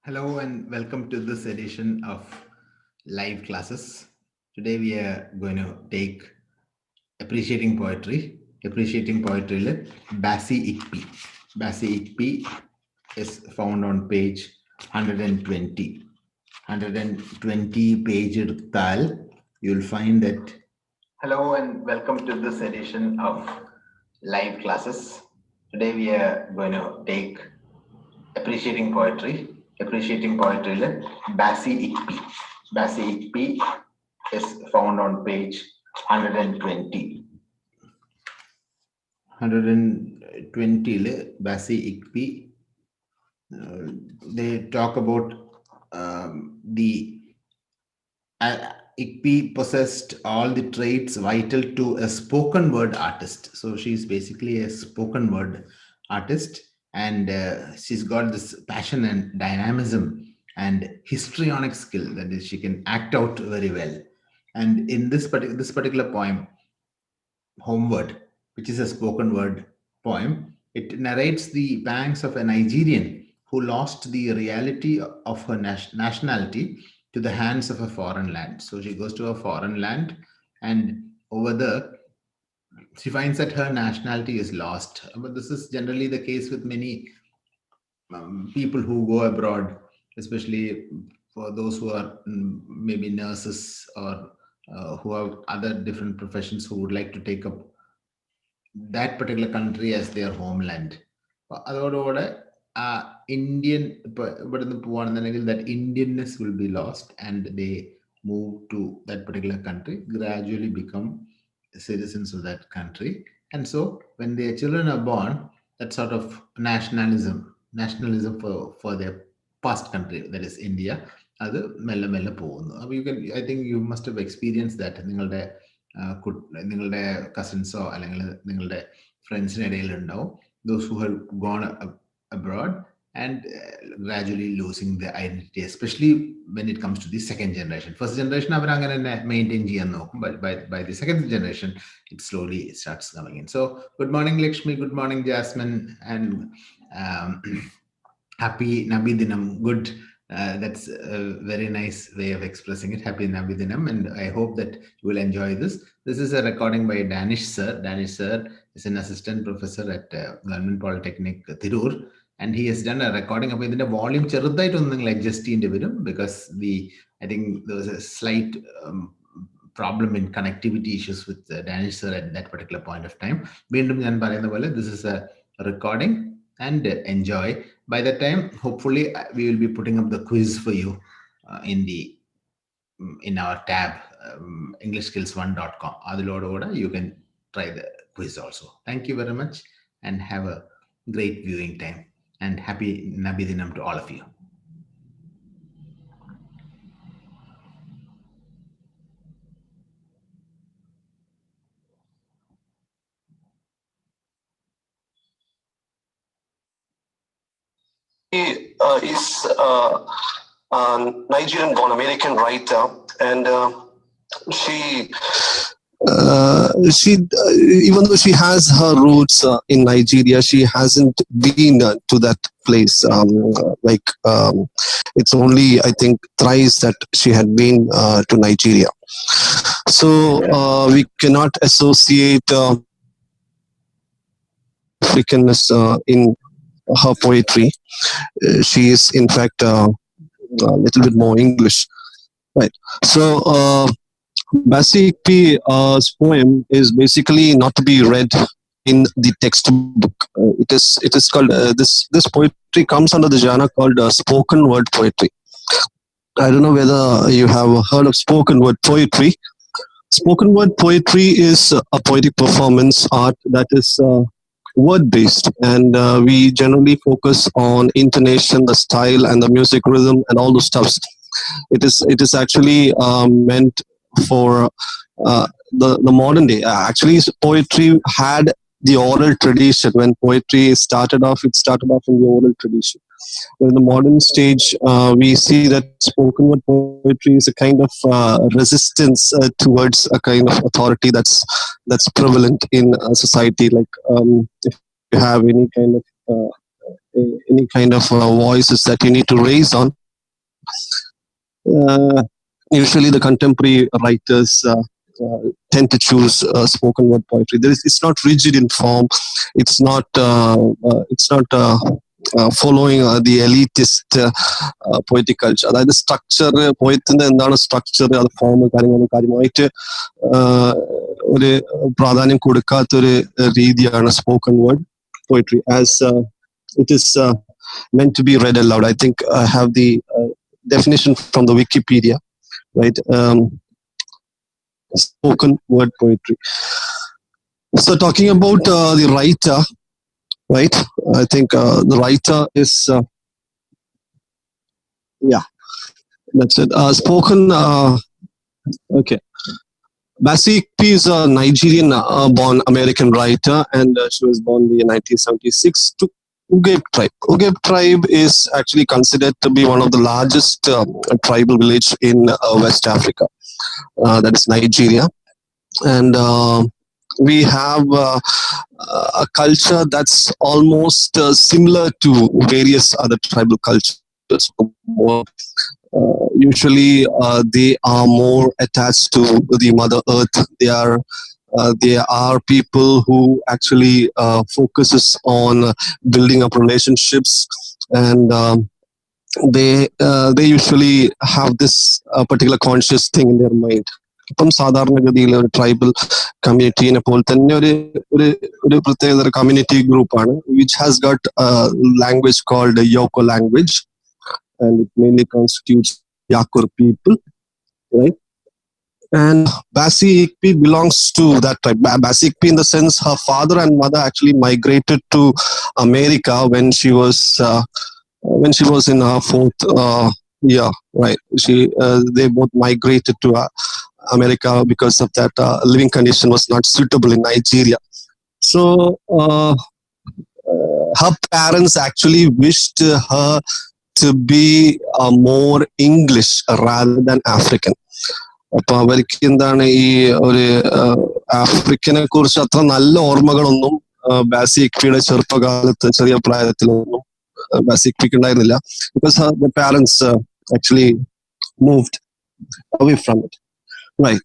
Hello and welcome to this edition of live classes. Today we are going to take appreciating poetry. Appreciating poetry, Bassey Ikpi. Bassey Ikpi is found on page 120. 120 page എടുത്താൽ you'll find that. Hello and welcome to this edition of live classes. Today we are going to take appreciating poetry. Appreciating poetry, Bassey Ikpi. Bassey Ikpi is found on page 120. 120, Bassey Ikpi. They talk about Ikpi possessed all the traits vital to a spoken word artist. So she's basically a spoken word artist. And she's got this passion and dynamism and histrionic skill, that is, she can act out very well. And in this particular poem, Homeward, which is a spoken word poem, it narrates the pangs of a Nigerian who lost the reality of her nationality to the hands of a foreign land. So she goes to a foreign land, and over there she finds that her nationality is lost. But this is generally the case with many people who go abroad, especially for those who are maybe nurses or who have other different professions, who would like to take up that particular country as their homeland. അതോടുകൂടെ Indian, ഇവിടുന്ന് പോവാണെന്നുണ്ടെങ്കിൽ that Indianness will be lost and they move to that particular country, gradually become citizens of that country. And so when their children are born, that sort of nationalism for their past country, that is India, അത് മെല്ലെ മെല്ലെ പോകുന്നു. അപ്പോൾ I think you must have experienced that. നിങ്ങളുടെ കസിൻസോ അല്ലെങ്കിൽ നിങ്ങളുടെ ഫ്രണ്ട്സിന് ഇടയിൽ ഉണ്ടാവും those who have gone abroad and gradually losing their identity, especially when it comes to the second generation. First generation അവർ അങ്ങനെ തന്നെ മെയിൻറ്റെയിൻ ചെയ്യാൻ നോക്കും, but by the second generation it slowly starts coming in. So good morning Lakshmi, good morning Jasmine, and happy Nabi Dinam. Good, that's a very nice way of expressing it. Happy Nabi Dinam, and I hope that you will enjoy this. This is a recording by Danish sir. Danish sir is an assistant professor at Government Polytechnic Tirur, and he has done a recording of it in a volume ചെറുതായിട്ടൊന്നും adjust ചെയ്യേണ്ടി വരും because I think there was a slight problem in connectivity issues with Danish sir at that particular point of time. വീണ്ടും ഞാൻ പറയുന്ന പോലെ this is a recording, and enjoy. By that time, hopefully we will be putting up the quiz for you in our tab EnglishSkillsOnes.com. Adiloda, you can try the quiz also. Thank you very much and have a great viewing time, and happy Nabi Dinam to all of you. He is a Nigerian-born American writer, and she even though she has her roots in Nigeria, she hasn't been to that place. It's only, I think, thrice that she had been to Nigeria. So we cannot associate Africanness in her poetry. She is in fact a little bit more English, right? So Bassey Ikpi's poem is basically not to be read in the textbook. It is called this poetry comes under the genre called spoken word poetry. I don't know whether you have heard of spoken word poetry. Spoken word poetry is a poetic performance art that is word-based, and we generally focus on intonation, the style, and the music rhythm, and all those stuffs. It is actually meant for the modern day. Actually, poetry had the oral tradition. When poetry started off, it started off in the oral tradition. In the modern stage, we see that spoken word poetry is a kind of resistance towards a kind of authority that's prevalent in society. Like if you have any kind of any kind of voices that you need to raise on. Usually, the contemporary writers tend to choose spoken word poetry. It's not rigid in form. It's not following the elitist poetic culture. അതായത് structure പോയത്തിന്റെ എന്താണ് structure അത് form കാര്യങ്ങളും കാര്യമായിട്ട് ഒരു പ്രാധാന്യം കൊടുക്കാത്തൊരു രീതിയാണ് spoken word poetry as it is meant to be read aloud. I think I have the definition from the Wikipedia, right? Spoken word poetry. So talking about the writer, right? I think the writer is yeah, that's it. Spoken. Okay. Bassey Ikpi is a Nigerian-born American writer, and she was born in 1976 to Ugeb tribe. Ugeb tribe is actually considered to be one of the largest tribal village in West Africa. That is Nigeria, and we have a culture that's almost similar to various other tribal cultures. Usually, they are more attached to the Mother Earth. They are people who actually focuses on building up relationships, and they usually have this particular conscious thing in their mind. ഇപ്പം സാധാരണഗതിയിൽ ഒരു tribal കമ്മ്യൂണിറ്റീനെ പോലെ തന്നെ ഒരു പ്രത്യേക community ഗ്രൂപ്പാണ് which has got language called Yoko language, and it mainly constitutes Yakur people, right? And Bassey Ikpi belongs to that tribe. Bassey Ikpi, in the sense, her father and mother actually migrated to America when she was in her fourth year, right? They both migrated to America because of that living condition was not suitable in Nigeria. So her parents actually wished her to be more English rather than African. അപ്പൊ അവർക്ക് എന്താണ് ഈ ഒരു ആഫ്രിക്കനെ കുറിച്ച് അത്ര നല്ല ഓർമ്മകളൊന്നും ബാസി ഇക്പിയുടെ ചെറുപ്പകാലത്ത് ചെറിയ പ്രായത്തിലൊന്നും ബാസി ഇക്പിക്ക് ഉണ്ടായിരുന്നില്ല, because the parents actually moved away from it, right?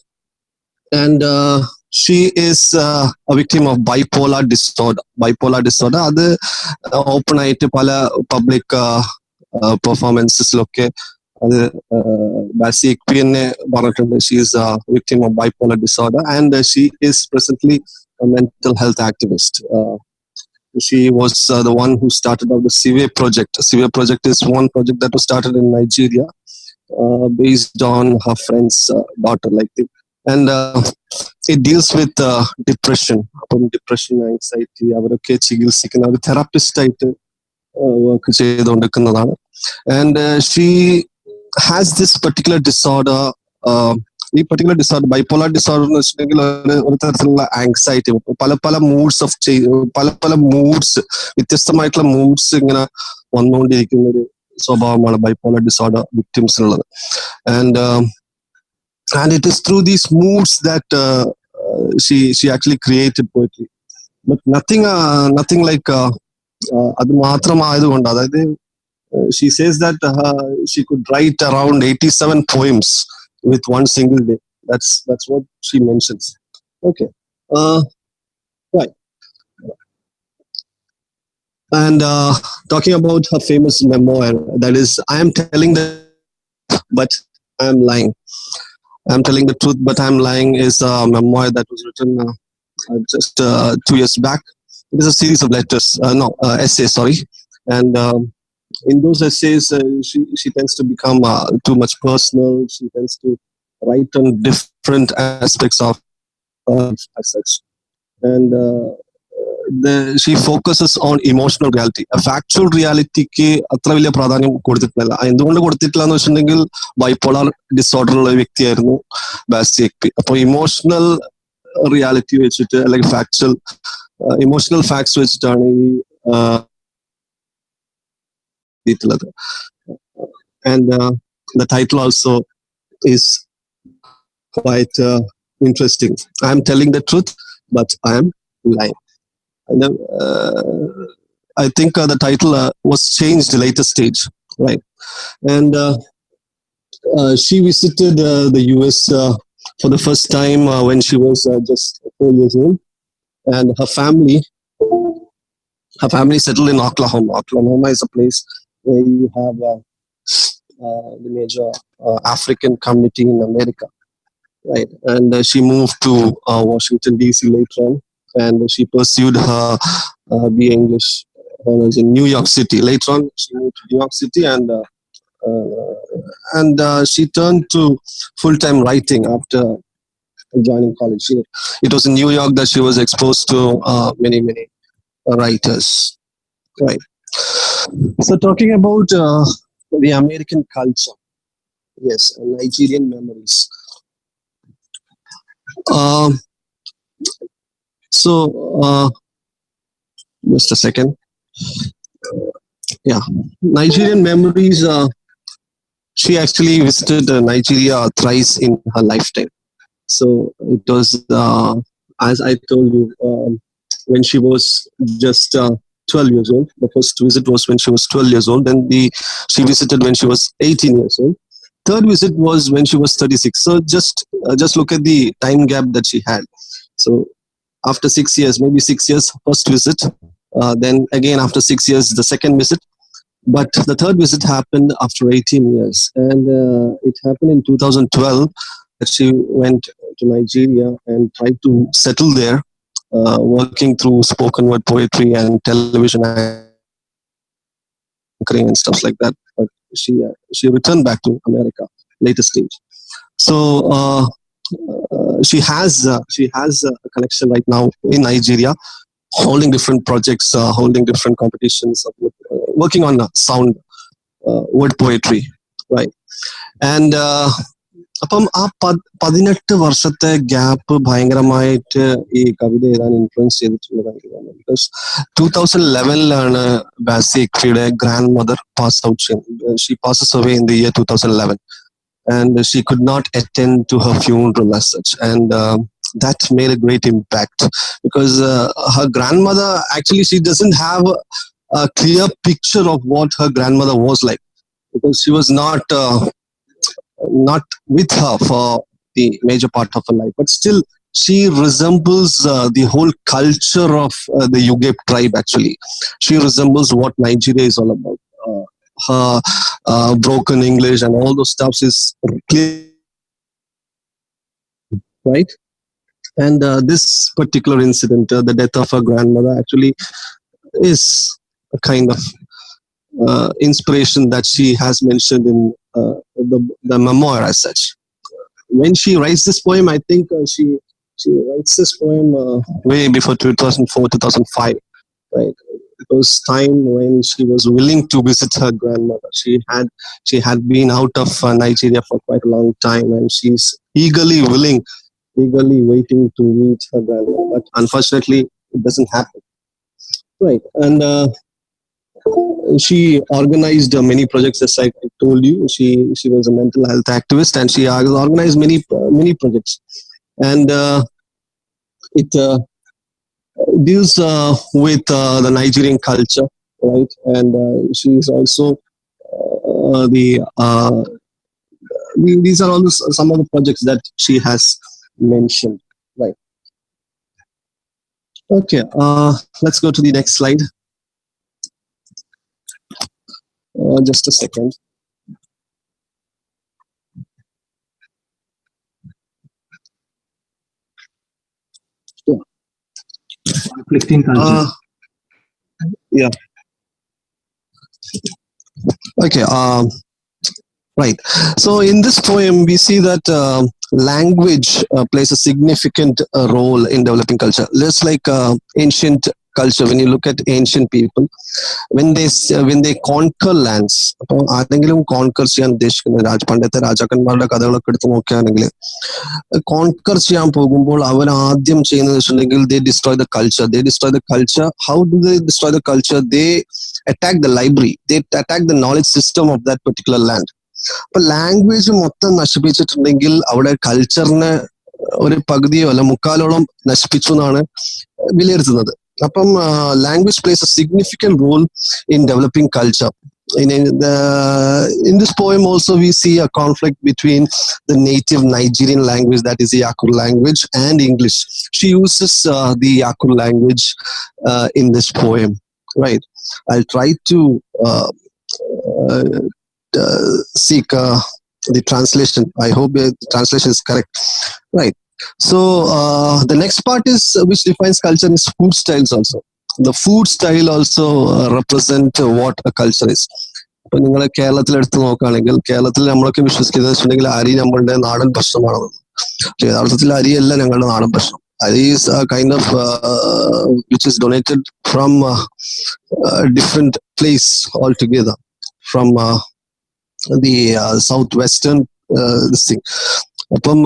And she is a victim of bipolar disorder. അത് ഓപ്പൺ ആയിട്ട് പല പബ്ലിക് പെർഫോമൻസിലൊക്കെ അത് ബാസി ഇക്പിനെ പറഞ്ഞിട്ടുണ്ട്. She is A victim of bipolar disorder and she is presently a mental health activist. She was the one who started out the Sive project. Sive project is one project that was started in Nigeria based on her friend's daughter, like that. And it deals with depression. Depression, anxiety, അവരൊക്കെ ചികിത്സിക്കുന്ന ഒരു therapist ആയിട്ട് work ചെയ്തുകൊണ്ടിരിക്കുന്നതാണ്. And she has this particular disorder. ഈ particular disorder bipolar disorder എന്ന് വെച്ചിട്ടുണ്ടെങ്കിൽ ഒരു തരത്തിലുള്ള ആങ്സൈറ്റി, പല മൂഡ്സ് വ്യത്യസ്തമായിട്ടുള്ള മൂഡ്സ് ഇങ്ങനെ വന്നുകൊണ്ടിരിക്കുന്ന ഒരു സ്വഭാവമാണ് ബൈപോളർ ഡിസോർഡർ വിക്ടിംസിനുള്ളത്. And it is through these moods that she actually created poetry, but nothing like അത് മാത്രമായതുകൊണ്ട്, അതായത് she says that she could write around 87 poems with one single day. That's what she mentions. Okay, right. And talking about her famous memoir, that is, I am telling the but I am lying. I'm telling the truth, but I'm lying is a memoir that was written just 2 years back. It is a series of letters, essays, sorry. And in those essays, she tends to become too much personal. She tends to write on different aspects of as such. And she focuses on emotional reality. A factual realityക്ക് അത്ര വലിയ പ്രാധാന്യം കൊടുത്തിട്ടില്ല. എന്തുകൊണ്ട് കൊടുത്തിട്ടില്ല എന്ന് വെച്ചിട്ടുണ്ടെങ്കിൽ bipolar disorder ഉള്ള വ്യക്തിയായിരുന്നു ബാസി ഇക്പി. അപ്പൊ ഇമോഷണൽ റിയാലിറ്റി വെച്ചിട്ട് അല്ലെങ്കിൽ ഫാക്ച്വൽ ഇമോഷണൽ ഫാക്ട്സ് വെച്ചിട്ടാണ് ഈ എഴുതിയിട്ടുള്ളത്. And the title also is quite interesting. I am telling the truth, but I am lying. I think the title was changed later stage, right? And she visited the US for the first time when she was just 4 years old, and her family settled in Oklahoma. Oklahoma is a place where you have the major African community in America, right? And she moved to Washington D.C. later on, and she pursued her BA English honors in New York City. Later on, she moved to New York City, and she turned to full-time writing after joining college. It was in New York that she was exposed to many writers, right? So talking about the American culture, yes, Nigerian memories. Um, so just a second. Yeah, Nigerian memories. She actually visited Nigeria thrice in her lifetime. So it was, as I told you, when she was just 12 years old. The first visit was when she was 12 years old. Then she visited when she was 18 years old. Third visit was when she was 36. So just look at the time gap that she had. So after 6 years, maybe 6 years, first visit. Then again after 6 years, the second visit. But the third visit happened after 18 years. And it happened in 2012 that she went to Nigeria and tried to settle there, working through spoken word poetry and television anchoring and stuff like that. But she returned back to America later stage. So she has a connection right now in Nigeria, holding different projects, holding different competitions, working on sound word poetry, right? And അപ്പം ആ 18 വർഷത്തെ gap ഭയങ്കരമായിട്ട് ഈ കവിത എഴുതാൻ influence ചെയ്തിട്ടുള്ളതാണ് എനിക്ക് തോന്നുന്നത്. Because 2011 ബാസി ഇക്പിയുടെ grandmother pass out. She passes away in the year 2011, and she could not attend to her funeral as such, and that made a great impact because her grandmother, actually she doesn't have a clear picture of what her grandmother was like, because she was not with her for the major part of her life, but still she resembles the whole culture of the Yugep tribe. Actually, she resembles what Nigeria is all about. Her broken English and all those stuff is clear, right? And this particular incident, the death of her grandmother, actually is a kind of inspiration that she has mentioned in the memoir as such. When she writes this poem, I think she writes this poem way before 2004-2005, right? It was time when she was willing to visit her grandmother. She had been out of Nigeria for quite a long time, and she's eagerly waiting to meet her grandmother. But unfortunately, it doesn't happen, right? And she organized many projects, as I told you. She was a mental health activist, and she organized many projects, and it deals with the Nigerian culture, right? And she is also these are all some of the projects that she has mentioned, right? Okay, let's go to the next slide. Just a second. Yeah. Reflecting culture. Yeah. Okay. Right. So in this poem, we see that language plays a significant role in developing culture. Just like ancient culture, when you look at ancient people, when they conquer lands, അപ്പോൾ ആരെങ്കിലും conquer ചെയ്യാൻ ഉദ്ദേശിക്കുന്നത്, പണ്ടത്തെ രാജാക്കന്മാരുടെ കഥകളൊക്കെ എടുത്ത് നോക്കുകയാണെങ്കിൽ, conquer ചെയ്യാൻ പോകുമ്പോൾ അവർ ആദ്യം ചെയ്യുന്നത് വെച്ചിട്ടുണ്ടെങ്കിൽ they destroy the culture. How do they destroy the culture? They attack the library, they attack the knowledge system of that particular land. അപ്പൊ ലാംഗ്വേജ് മൊത്തം നശിപ്പിച്ചിട്ടുണ്ടെങ്കിൽ അവിടെ കൾച്ചറിനെ ഒരു പകുതിയോ അല്ല മുക്കാലോളം നശിപ്പിച്ചു എന്നാണ് വിലയിരുത്തുന്നത്. അപ്പം language plays a significant role in developing culture. In this poem also we see a conflict between the native Nigerian language, that is the Yakul language, and English. She uses the Yakul language in this poem, right? I'll try to uh, uh, seek the translation. I hope the translation is correct, right? So the next part is which defines culture is food styles also. The food style also represent what a culture is. ഇപ്പൊ നിങ്ങൾ കേരളത്തിൽ എടുത്ത് നോക്കുകയാണെങ്കിൽ കേരളത്തിൽ നമ്മളൊക്കെ വിശ്വസിക്കുന്നത് വെച്ചിട്ടുണ്ടെങ്കിൽ അരി നമ്മളുടെ നാടൻ ഭക്ഷണമാണെന്ന്. പക്ഷെ യഥാർത്ഥത്തിൽ അരിയല്ല ഞങ്ങളുടെ നാടൻ ഭക്ഷണം. അരി is kind of which is donated from different place all together from the southwestern this thing. അപ്പം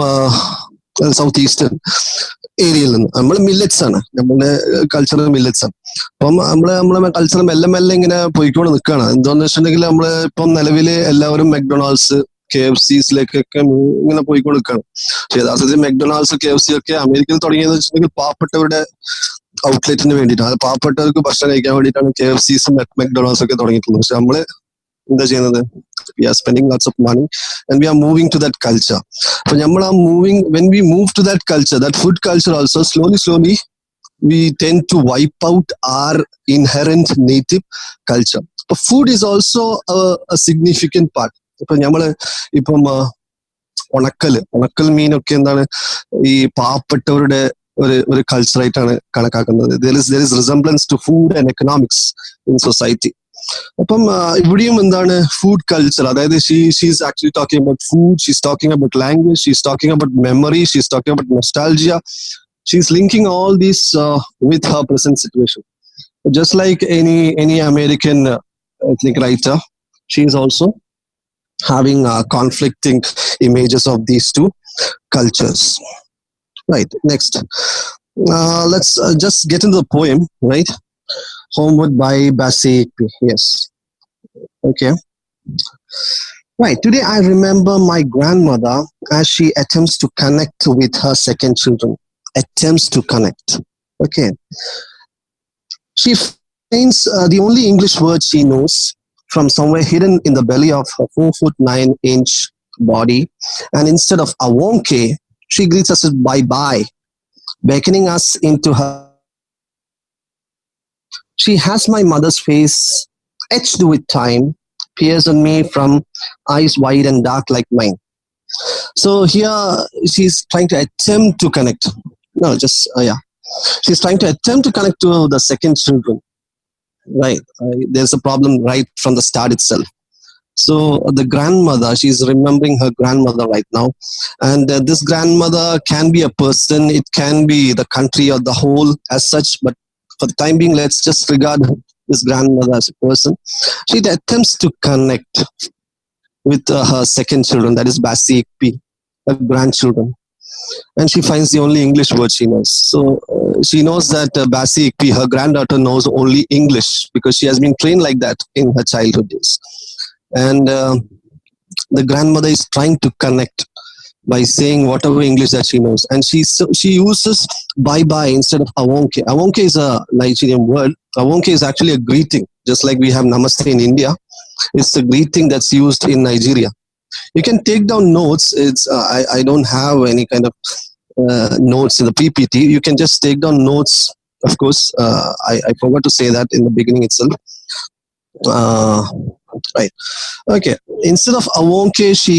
സൗത്ത് ഈസ്റ്റേൺ ഏരിയയിൽ നിന്ന് നമ്മൾ മില്ലറ്റ്സ് ആണ്, നമ്മുടെ കൾച്ചറൽ മില്ലറ്റ്സ് ആണ്. അപ്പം നമ്മളെ കൾച്ചർ മെല്ലെ മെല്ലെ ഇങ്ങനെ പോയിക്കൊണ്ട് നിൽക്കുകയാണ്. എന്താന്ന് വെച്ചിട്ടുണ്ടെങ്കിൽ നമ്മള് ഇപ്പം നിലവിൽ എല്ലാവരും മെക്ഡൊണാൾഡ്സ്, KFCസിലേക്കൊക്കെ ഇങ്ങനെ പോയിക്കൊണ്ട് നിൽക്കുകയാണ്. പക്ഷെ യഥാർത്ഥത്തിൽ മെക്ഡൊണാൾഡ്സ്, KFC ഒക്കെ അമേരിക്കയിൽ തുടങ്ങിയെന്ന് വെച്ചിട്ടുണ്ടെങ്കിൽ പാവപ്പെട്ടവരുടെ ഔട്ട്ലെറ്റിന് വേണ്ടിയിട്ടാണ്. അത് പാവപ്പെട്ടവർക്ക് ഭക്ഷണം കഴിക്കാൻ വേണ്ടിയിട്ടാണ് KFCസും മെക്ഡൊണാൾഡ്സ് ഒക്കെ തുടങ്ങിയിട്ടുള്ളത്. പക്ഷെ നമ്മള് എന്താ ചെയ്യുന്നത്? We are spending lots of money and we are moving to that culture. So when we move to that culture, that food culture also, slowly we tend to wipe out our inherent native culture. But food is also a significant part. ഇപ്പം ഉണക്കൽ മീനൊക്കെ എന്താണ് ഈ പാവപ്പെട്ടവരുടെ ഒരു കൾച്ചറായിട്ടാണ് കണക്കാക്കുന്നത്. there is resemblance to food and economics in society. അപ്പം ഇവിടെയും എന്താണ് ഫുഡ് കൾച്ചർ, അതായത് she's actually talking about food, she's talking about language, she's talking about memory, she's talking about nostalgia. She's linking all these with her present situation. Just like any American ethnic writer, she is also having conflicting images of these two cultures. Right, next. Let's just get into the poem, right? Homeward by Bassey. Yes. Okay. Right. Today I remember my grandmother as she attempts to connect with her second children. Attempts to connect. Okay. She finds the only English word she knows from somewhere hidden in the belly of her 4'9" body. And instead of awonke, she greets us with bye bye, beckoning us into her clay colored arms. She has my mother's face etched with time, peers on me from eyes wide and dark like mine. So here she's trying to attempt to connect. No, just yeah. She's trying to attempt to connect to the second children. Right. There's a problem right from the start itself. So the grandmother, she's remembering her grandmother right now, and this grandmother can be a person, it can be the country or the whole as such. But for the time being, let's just regard this grandmother as a person. She attempts to connect with her second children, that is Bassey, Ikpi, her grandchildren, and she finds the only English word she knows. So she knows that Bassey, Ikpi, her granddaughter, knows only English because she has been trained like that in her childhood days. And the grandmother is trying to connect by saying whatever English that she knows, and she uses bye bye instead of awonke. Awonke is a Nigerian word. Awonke is actually a greeting, just like we have namaste in India. It's a greeting that's used in Nigeria. You can take down notes. It's I don't have any kind of notes in the PPT. You can just take down notes. Of course, I forgot to say that in the beginning itself. Right. Okay. Instead of awonke, she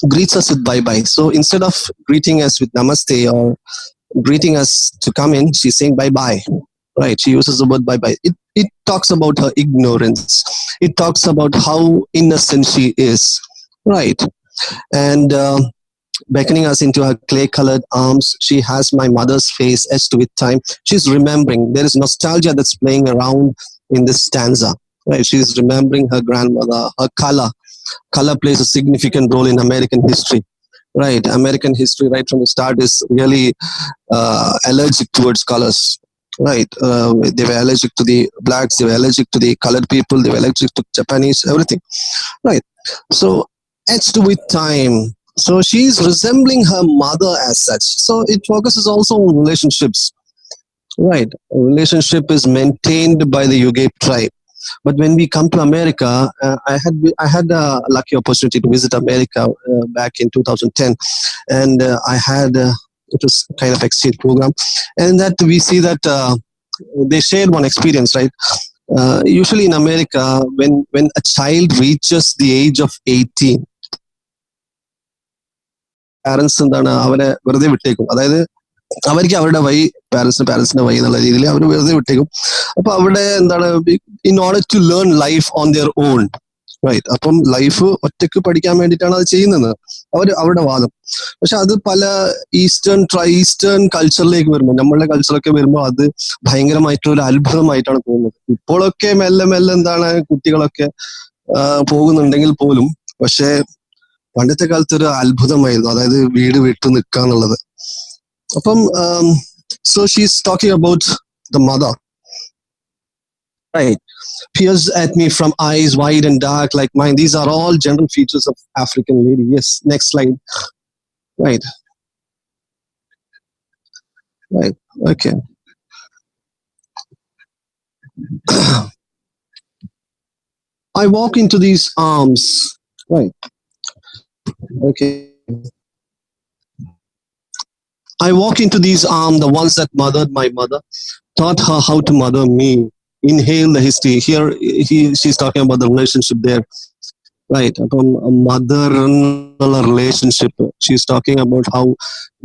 greets us with bye bye. So instead of greeting us with namaste or greeting us to come in, she's saying bye bye. Right. She uses the word bye bye. It talks about her ignorance. It talks about how innocent she is. Right. And beckoning us into her clay colored arms, she has my mother's face etched with time. She's remembering. There is nostalgia that's playing around in this stanza. Right, she's remembering her grandmother. Her color plays a significant role in American history. Right, American history right from the start is really allergic towards colors. Right, they were allergic to the blacks, they were allergic to the colored people, they were allergic to Japanese, everything. Right, so etched with time. So she's resembling her mother as such. So it focuses also on relationships. Right. A relationship is maintained by the Yuge tribe. But when we come to America, I had a lucky opportunity to visit America back in 2010, and I had it was kind of exchange program, and that we see that they shared one experience, right? Usually in America, when a child reaches the age of 18, parents എന്താണ് അവരെ വെറുതെ വിട്ടേക്കും. അതായത് അവർക്ക് അവരുടെ വഴി, പാരൻസിന്റെ വഴി എന്നുള്ള രീതിയിൽ അവർ വെറുതെ വിട്ടേക്കും. അപ്പൊ അവിടെ എന്താണ്, in order to learn life on their own, right. അപ്പം ലൈഫ് ഒറ്റയ്ക്ക് പഠിക്കാൻ വേണ്ടിയിട്ടാണ് അത് ചെയ്യുന്നത്, അവരുടെ വാദം. പക്ഷെ അത് പല ഈസ്റ്റേൺ കൾച്ചറിലേക്ക് വരുമ്പോൾ, നമ്മളുടെ കൾച്ചറൊക്കെ വരുമ്പോൾ അത് ഭയങ്കരമായിട്ടൊരു അത്ഭുതമായിട്ടാണ് തോന്നുന്നത്. ഇപ്പോഴൊക്കെ മെല്ലെ മെല്ലെ എന്താണ് കുട്ടികളൊക്കെ പോകുന്നുണ്ടെങ്കിൽ പോലും, പക്ഷെ പണ്ടത്തെ കാലത്ത് ഒരു അത്ഭുതമായിരുന്നു, അതായത് വീട് വിട്ടു നിൽക്കുക എന്നുള്ളത്. അപ്പം so she's talking about the mother, right? Peers at me from eyes wide and dark like mine. These are all general features of African lady. Yes, next slide. Right, right, okay. I walk into these arms, right, okay. I walk into these arms, the ones that mothered my mother, taught her how to mother me. Inhale the history. Here, she's talking about the relationship there, right? Upon a mother relationship, she's talking about how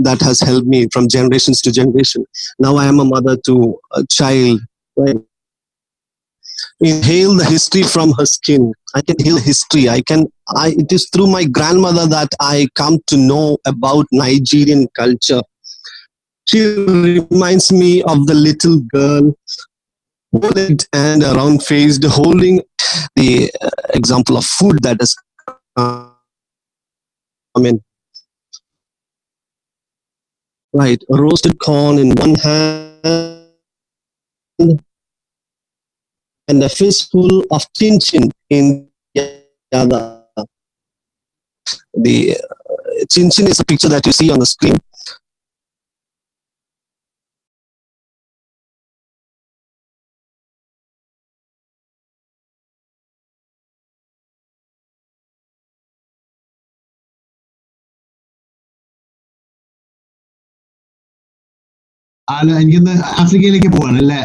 that has helped me from generations to generation. Now I am a mother to a child, right? Inhale the history from her skin. I can heal history. It is through my grandmother that I come to know about Nigerian culture. She reminds me of the little girl, bow-legged and round-faced, holding the example of food that has come in. Right, roasted corn in one hand and a fistful of chin-chin in the other. The chin-chin is a picture that you see on the screen. എനിക്കൊന്ന് ആഫ്രിക്കയിലേക്ക് പോവാണ് അല്ലേ?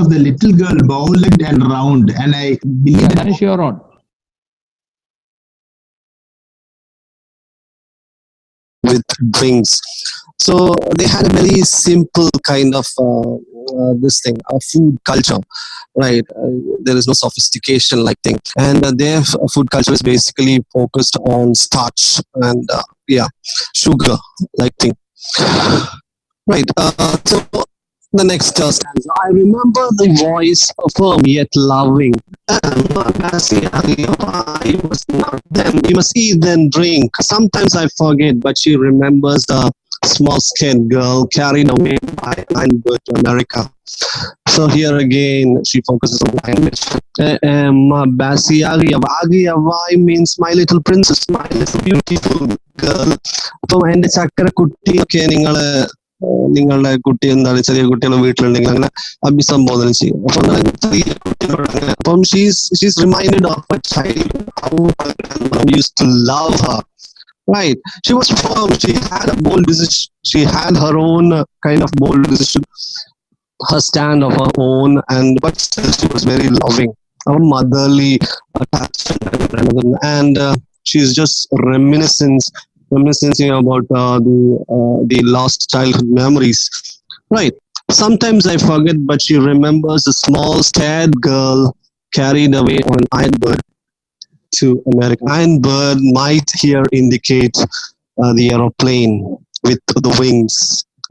Of the little girl, bow-legged and round, and I believe that Finish your own. With drinks. So they had a very simple kind of this thing, food culture, right? There is no sophistication like thing, and their food culture is basically focused on starch and sugar like thing, right? So the next stanza. I remember the voice, firm yet loving. Bassey, I was not them. You must eat then drink. Sometimes I forget, but she remembers the small-skinned girl carried away by Homeward to America. So here again, she focuses on language. Bassey, Agiyavai means my little princess, my little beautiful girl. അപ്പം എന്റെ ചക്കര കുട്ടിയൊക്കെ നിങ്ങളുടെ കുട്ടി എന്താണ്, ചെറിയ കുട്ടികൾ വീട്ടിലുണ്ടെങ്കിൽ അങ്ങനെ അഭിസംബോധന ചെയ്യും. അപ്പൊ ചെറിയ കുട്ടികളോട് അങ്ങനെ, അപ്പം she's reminded of a child how her grandmother used to love her. Right, she was firm. She had a bold decision. She had her own kind of bold decision, her stand of her own, but still she was very loving, a motherly attachment, and she's just reminiscing about the lost childhood memories. Right. Sometimes I forget, but she remembers a small scared girl carried away on an iron bird to America. Iron bird might here indicate the aeroplane with the wings.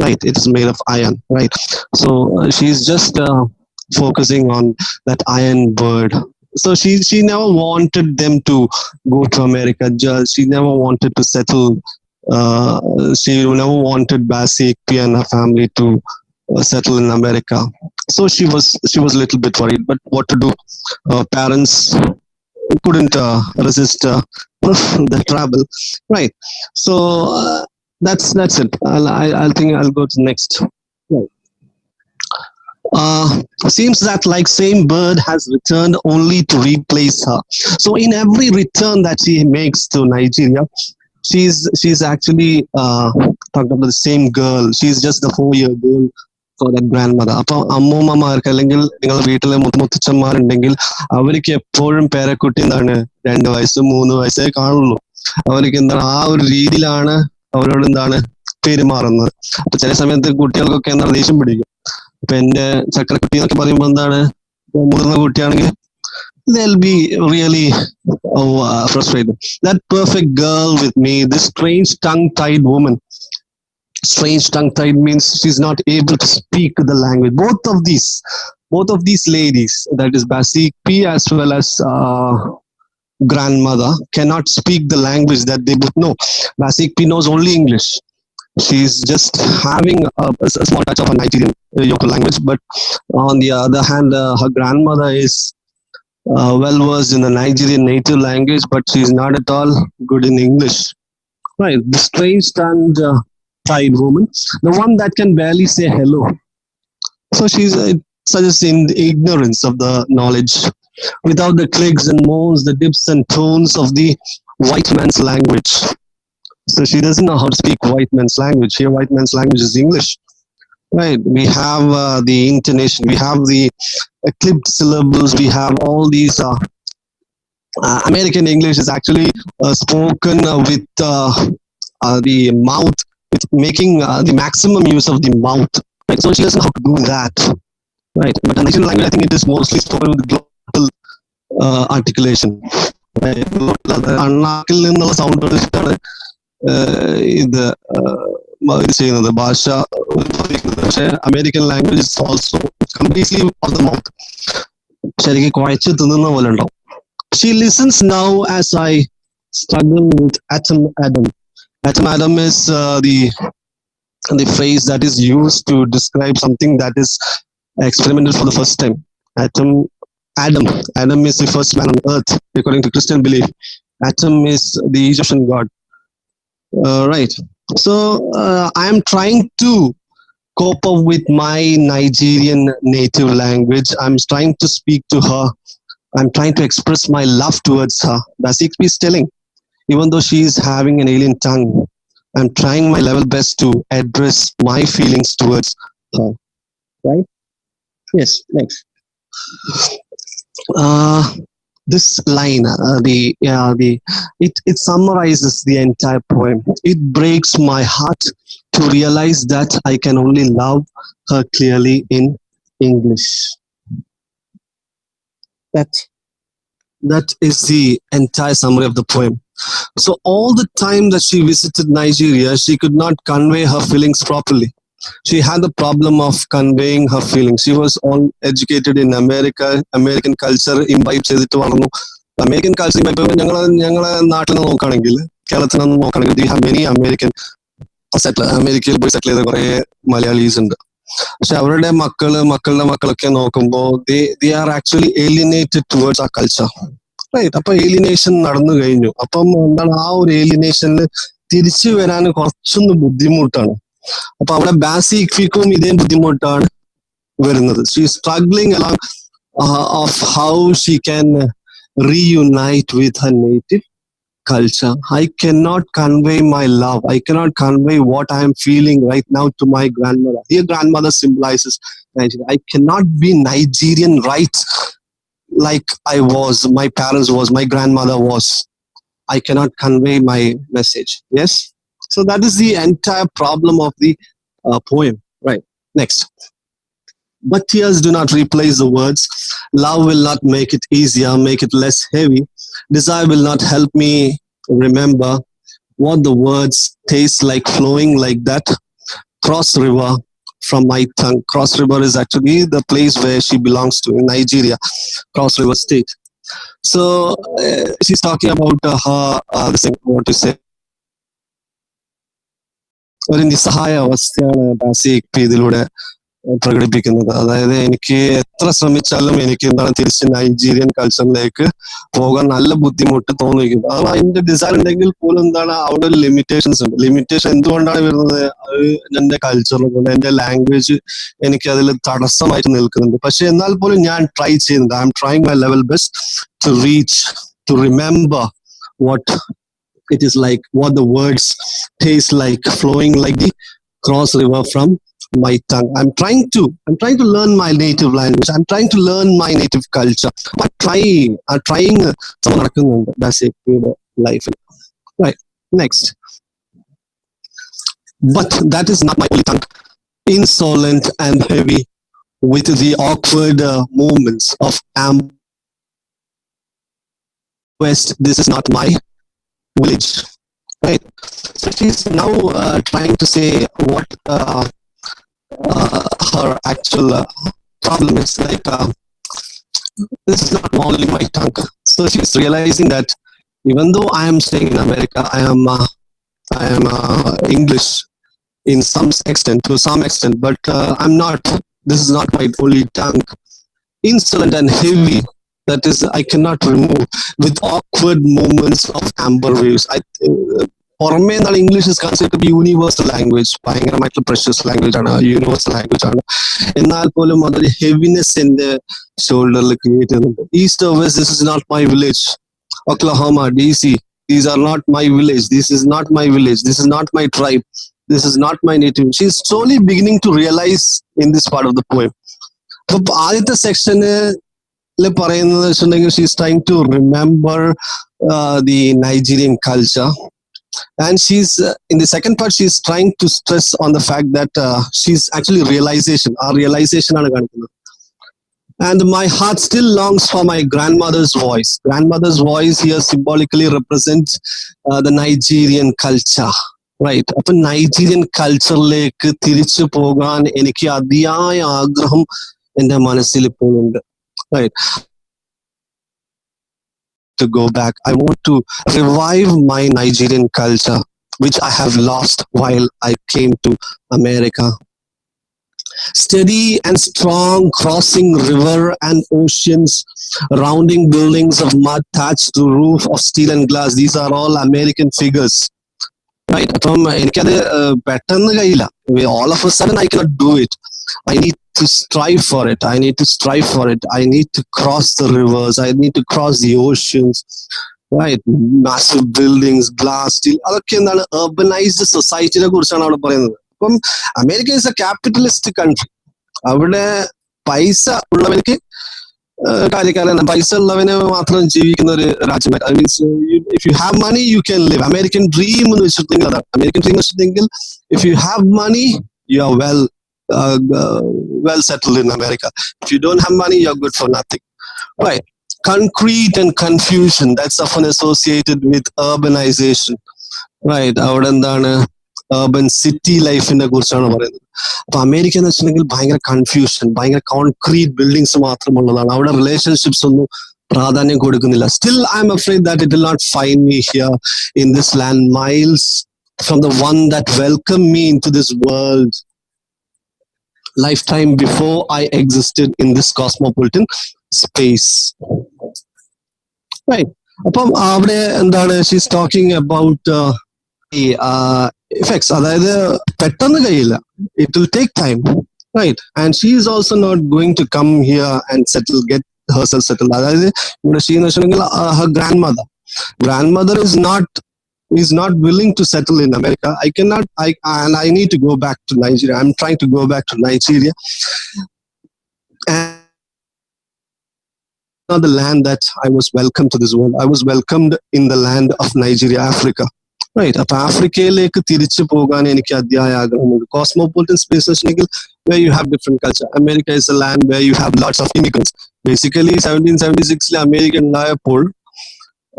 Right, it's made of iron. Right, so she's just focusing on that iron bird. So she never wanted them to go to America. She never wanted to settle. She never wanted Bassey, Ikpi and her family to settle in America. So she was a little bit worried. But what to do? Parents couldn't resist the travel, right? So That's it. I'll think I'll go to next. Right. Seems that like same bird has returned only to replace her. So in every return that she makes to Nigeria, she's actually talked about the same girl. She's just the 4 year girl for that grandmother. അപ്പൊ അമ്മൂമ്മമാർക്ക് അല്ലെങ്കിൽ നിങ്ങളുടെ വീട്ടിലെ മുത്തച്ഛന്മാരുണ്ടെങ്കിൽ അവർക്ക് എപ്പോഴും പേരക്കുട്ടി എന്താണ് 2 വയസ്സ് 3 വയസ്സേ കാണുള്ളൂ. അവർക്ക് എന്താണ് ആ ഒരു രീതിയിലാണ് അവരോട് എന്താണ് പെരുമാറുന്നത്. അപ്പൊ ചില സമയത്ത് കുട്ടികൾക്കൊക്കെ എന്താണ് ദേഷ്യം പിടിക്കും. ഇപ്പൊ എന്റെ ചക്രക്കുട്ടി എന്നൊക്കെ പറയുമ്പോ എന്താണ് മുതിർന്ന കുട്ടിയാണെങ്കിൽ they'll be really frustrated. That perfect girl with me, this strange tongue-tied woman. Strange tongue-tied means she's not able to speak the language. Both of these ladies, that is Bassey as well as grandmother, cannot speak the language that they both know. Bassey knows only English. She's just having a small touch of a Nigerian local language, but on the other hand, her grandmother is well versed in the Nigerian native language, but she's not at all good in English. Right, the strange and tied woman, the one that can barely say hello. So she's suggests in the ignorance of the knowledge, without the clicks and moans, the dips and tones of the white man's language. So she doesn't know how to speak white man's language. Here, white man's language is English. Right, we have the intonation, we have the clipped syllables, we have all these American English is actually spoken with the mouth, with making the maximum use of the mouth. Right, so she doesn't know how to do that. Right, but the Nigerian language, I think it is mostly spoken with glottal articulation. Right, അണ്ണാക്കിൽ നിന്നുള്ള sound വെച്ചിട്ടാണ് ഇത് ഇത് ചെയ്യുന്നത് ഭാഷ. പക്ഷെ American language is also completely of the mouth. ശരിക്കും കുഴച്ച് തിന്നുന്ന പോലെ ഉണ്ടാവും. She listens now as I struggle with Atom Adam. Atom Adam is the phrase that is used to describe something that is experimented for the first time. Adam is the first man on earth according to Christian belief. Atom is the Egyptian god. Right. So I am trying to cope up with my Nigerian native language. I'm trying to speak to her. I'm trying to express my love towards her. That's Ikpi is telling. Even though she is having an alien tongue, I'm trying my level best to address my feelings towards her. Right? Yes. Next. This line, it summarizes the entire poem. It breaks my heart to realize that I can only love her clearly in English. That is the entire summary of the poem. So all the time that she visited Nigeria, she could not convey her feelings properly. She had the problem of conveying her feelings. She was all educated in American culture, imbibe ചെയ്തിട്ട് വളർന്നു. American culture imbibe ഞങ്ങളെ നാട്ടിൽ നിന്ന് നോക്കുകയാണെങ്കിൽ, കേരളത്തിൽ നിന്ന് നോക്കുകയാണെങ്കിൽ, we have many American അമേരിക്കയിൽ പോയി സെറ്റിൽ ചെയ്ത കുറെ മലയാളീസ് ഉണ്ട്. പക്ഷെ അവരുടെ മക്കളുടെ മക്കളൊക്കെ നോക്കുമ്പോൾ they are actually alienated towards our culture. Right, അപ്പൊ ഏലിനേഷൻ നടന്നു കഴിഞ്ഞു. അപ്പം എന്താണ് ആ ഒരു ഏലിനേഷനിൽ തിരിച്ചു വരാൻ കുറച്ചൊന്ന് ബുദ്ധിമുട്ടാണ്. അപ്പൊ അവിടെ ബാസി ഇക്വിക്കും ഇതേ ബുദ്ധിമുട്ടാണ് വരുന്നത്. She struggling along of how she can reunite with her native culture. I cannot convey my love. I cannot convey what I am feeling right now to my grandmother. Here, grandmother symbolizes Nigeria. I cannot be Nigerian right like I was, my parents was, my grandmother was. I cannot convey my message. Yes? So that is the entire problem of the poem. Right. Next. But tears do not replace the words. Love will not make it easier, make it less heavy. Desire will not help me remember what the words taste like flowing like that. Cross river from my tongue. Cross River is actually the place where she belongs to in Nigeria, Cross River State. So she's talking about her, what to say, ഒരു നിസ്സഹായ അവസ്ഥയാണ് ബാസി ഇതിലൂടെ പ്രകടിപ്പിക്കുന്നത്. അതായത് എനിക്ക് എത്ര ശ്രമിച്ചാലും എനിക്ക് എന്താണ് തിരിച്ച് നൈജീരിയൻ കൾച്ചറിലേക്ക് പോകാൻ നല്ല ബുദ്ധിമുട്ട് തോന്നിയിരിക്കുന്നു. അത് അതിന്റെ ഡിസൈൻ ഉണ്ടെങ്കിൽ പോലും എന്താണ് അവിടെ ഒരു ലിമിറ്റേഷൻസ് ഉണ്ട്. ലിമിറ്റേഷൻ എന്തുകൊണ്ടാണ് വരുന്നത്? അത് എന്റെ കൾച്ചർ കൊണ്ട്, എന്റെ ലാംഗ്വേജ് എനിക്ക് അതിൽ തടസ്സമായിട്ട് നിൽക്കുന്നുണ്ട്. പക്ഷെ എന്നാൽ പോലും ഞാൻ ട്രൈ ചെയ്യുന്നുണ്ട്. I'm trying my level best to reach, to remember what it is like, what the words taste like, flowing like the cross river from my tongue. I'm trying to learn my native language. I'm trying to learn my native culture. I'm trying some നടക്കുന്നുണ്ട്. That's it, life. Right. Next. But that is not my only tongue. Insolent and heavy with the awkward movements of West. This is not my village, right? So she's now trying to say what her actual problem is. Like, this is not only my tongue. So she's realizing that even though I am staying in America, I am English in some extent, to some extent, but I'm not. This is not my only tongue. Insolent and heavy. That is, I cannot remove with awkward moments of amber waves. പുറമേ എന്താണ് English is considered universal language, ഭയങ്കരമായിട്ടുള്ള precious language ആണ്, universal language ആണ്. എന്നാൽ പോലും അതൊരു heaviness എന്റെ ഷോൾഡറിൽ ക്രിയേറ്റ് ചെയ്യുന്നുണ്ട്. East or west, this is not my village. Oklahoma, DC, these are not my village. This is not my village. This is not my tribe. This is not my native. She is slowly beginning to realize in this part of the poem. അപ്പൊ ആദ്യത്തെ സെക്ഷന് പറയുന്നത് വെച്ചിട്ടുണ്ടെങ്കിൽ she's trying to remember the Nigerian culture, and she's in the second part she's trying to stress on the fact that she's actually realisation, ആ realisation ആണ് കാണിക്കുന്നത്. And my heart still longs for my grandmother's voice. Grandmother's voice here symbolically represents the Nigerian culture, right? അപ്പൊ Nigerian കൾച്ചറിലേക്ക് തിരിച്ചു പോകാൻ എനിക്ക് അതിയായ ആഗ്രഹം എന്റെ മനസ്സിൽ ഇപ്പോഴുണ്ട്. Right. To go back, I want to revive my Nigerian culture, which I have lost while I came to America. Steady and strong, crossing river and oceans, rounding buildings of mud thatched to roof of steel and glass. These are all American figures. Right. അപ്പം എനിക്കത് പെട്ടെന്ന് കഴിയില്ല. All of a sudden I cannot do it. I need to strive for it. I need to strive for it. I need to cross the rivers. I need to cross the oceans. Right? Massive buildings, glass, steel. അതൊക്കെ എന്താണ് urbanized സൊസൈറ്റിനെ കുറിച്ചാണ് അവിടെ പറയുന്നത്. അപ്പം America is a capitalist country. അവിടെ പൈസ ഉള്ളവർക്ക് കാര്യക്കാരൻ, പൈസ ഉള്ളവന് മാത്രം ജീവിക്കുന്ന ഒരു രാജ്യമായിട്ട്. I mean if you have money you can live. American dream എന്ന് വെച്ചിട്ടുണ്ടെങ്കിൽ അതാണ്. അമേരിക്കൻ ഡ്രീം എന്ന് വെച്ചിട്ടുണ്ടെങ്കിൽ if you have money you are well settled in America. If you don't have money, you're good for nothing. Right. Concrete and confusion, that's often associated with urbanization. Right. അവിടെ എന്താണ് urban city ലൈഫിനെ കുറിച്ചാണ് പറയുന്നത്. അപ്പൊ America എന്ന് വെച്ചിട്ടുണ്ടെങ്കിൽ ഭയങ്കര confusion, ഭയങ്കര കോൺക്രീറ്റ് ബിൽഡിങ്സ് മാത്രമുള്ളതാണ്. അവിടെ റിലേഷൻഷിപ്സ് ഒന്നും പ്രാധാന്യം കൊടുക്കുന്നില്ല. Still, I'm afraid that it will not find me here in this land, miles from the one that welcomed me into this world lifetime before I existed in this cosmopolitan space. Right. അപ്പം അവിടെ എന്താണ് she's talking about ഈ effects, അതായത് പെട്ടെന്ന് കഴിയില്ല. It will take time. Right. And she is also not going to come here and settle, get herself settled. അതായത് ഇവിടെ she എന്ന് വെച്ചിട്ടുണ്ടെങ്കിൽ her grandmother is not willing to settle in America. I need to go back to Nigeria. I'm trying to go back to Nigeria. And the land that I was welcomed to this world. I was welcomed in the land of Nigeria, Africa. Right. അപ്പൊ ആഫ്രിക്കയിലേക്ക് തിരിച്ചു പോകാൻ എനിക്ക് അതിയായ ആഗ്രഹമുണ്ട്. Cosmopolitan space where you have different culture. America is a land where you have lots of immigrants. Basically 1776 America ഉണ്ടായപ്പോൾ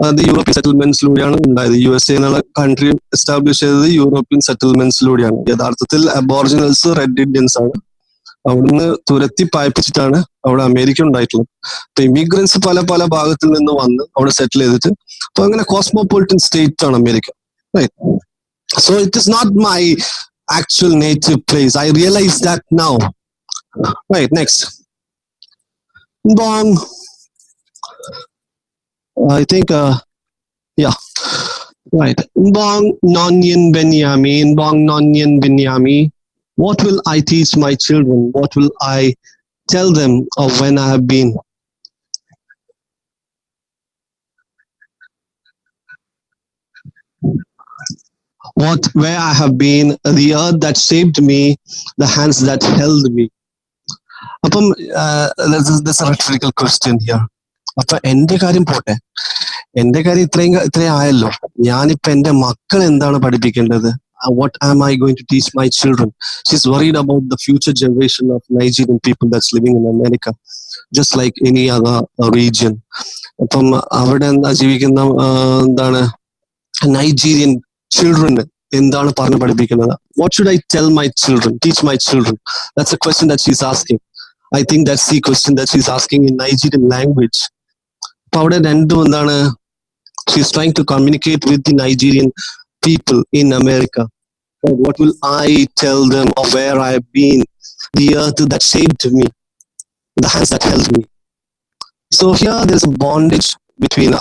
അത് European സെറ്റിൽമെന്റ്സിലൂടെയാണ് ഉണ്ടായത്. USA എന്നുള്ള കൺട്രി എസ്റ്റാബ്ലിഷ് ചെയ്തത് യൂറോപ്യൻ സെറ്റിൽമെന്റ്സിലൂടെയാണ്. യഥാർത്ഥത്തിൽ അബോറിജിനൽസ് റെഡ് ഇന്ത്യൻസ് ആണ്. അവിടുന്ന് തുരത്തി പായിപ്പിച്ചിട്ടാണ് അവിടെ അമേരിക്ക ഉണ്ടായിട്ടുള്ളത്. അപ്പൊ ഇമിഗ്രൻസ് പല പല ഭാഗത്തിൽ നിന്ന് വന്ന് അവിടെ സെറ്റിൽ ചെയ്തിട്ട്, അപ്പൊ അങ്ങനെ കോസ്മോപോളിറ്റൻ സ്റ്റേറ്റ് ആണ് America. Right. So it is not my actual native place. I realize that now. Right, next. Bong. I think, yeah, right. Bong Nonyen Benyami. Bong Nonyen Benyami. What will I teach my children? What will I tell them of when I have been? Where I have been, the earth that shaped me, the hands that held me. അപ്പം there's a rhetorical question here. അപ്പൊ എന്റെ കാര്യം പോട്ടെ, എന്റെ കാര്യം ഇത്രയും ആയല്ലോ. ഞാനിപ്പോ എന്റെ മക്കൾ എന്താണ് പഠിപ്പിക്കേണ്ടത്? What am I going to teach my children? She's worried about the future generation of Nigerian people that's living in America, just like any other region. അപ്പം അവിടെ ജീവിക്കുന്ന എന്താണ് നൈജീരിയൻ children എന്താണ് പറഞ്ഞ് പഠിപ്പിക്കുന്നത്? What should I tell my children, teach my children? That's a question that she's asking. I think that's the question that she's asking in Nigerian language. അപ്പൊ അവിടെ രണ്ടും എന്താണ്, she's trying to communicate with the Nigerian people in America. What will I tell them of where I have been, the earth that shaped me, the hands that held me? So here there's a bondage between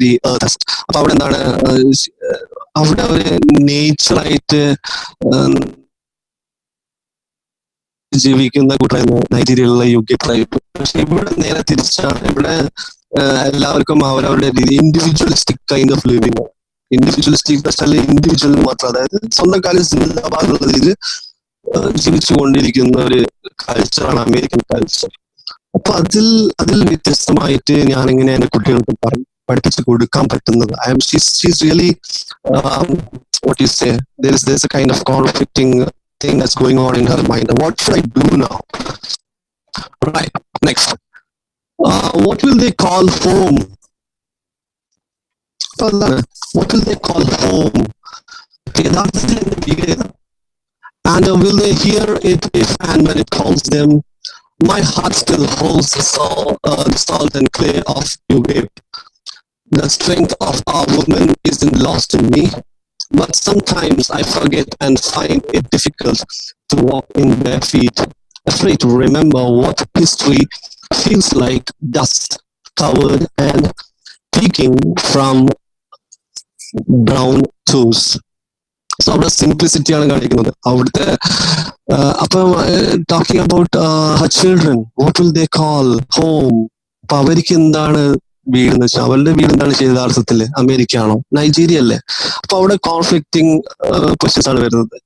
the earth. അപ്പൊ അവിടെ എന്താണ്, അവിടെ ഒരു നേച്ചറായിട്ട് ജീവിക്കുന്ന കൂട്ടായിരുന്നു നൈജീരിയയിലുള്ള യുഗ tribe. പക്ഷെ ഇവിടെ നേരെ തിരിച്ചാണ്. ഇവിടെ എല്ലാവർക്കും അവരവരുടെ രീതി individualistic kind of living. Individualistic individual മാത്രം, അതായത് സ്വന്തം കാര്യം സിന്ദാബാദുള്ള രീതിയിൽ ജീവിച്ചു കൊണ്ടിരിക്കുന്ന ഒരു കൾച്ചറാണ് അമേരിക്കൻ കൾച്ചർ. അപ്പൊ അതിൽ വ്യത്യസ്തമായിട്ട് ഞാൻ എങ്ങനെ എന്റെ കുട്ടികൾക്ക് പഠിപ്പിച്ചു കൊടുക്കാൻ പറ്റുന്നത്? she's really what you say, there's a kind of conflicting thing that's going on in her mind. What should I do now? Right, next. What will they call home? What will they call home? And will they hear it if and when it calls them? My heart still holds the salt and clay of your grave. The strength of our woman isn't lost in me, but sometimes I forget and find it difficult to walk in bare feet, afraid to remember what history feels like, dust covered and peeking from brown toes. So അവിടെ simplicity ആണ് കാണിക്കുന്നത് അവിടുത്തെ. അപ്പം talking about Har children, what will they call home? അപ്പൊ അവർക്ക് എന്താണ് വീട് എന്ന് വെച്ചാൽ, അവരുടെ വീട് എന്താണ് യഥാർത്ഥത്തില്? അമേരിക്ക ആണോ, നൈജീരിയ അല്ലേ? അപ്പൊ അവിടെ കോൺഫ്ലിക്റ്റിംഗ് ക്വസ്റ്റ്യൻസ് ആണ് വരുന്നത്.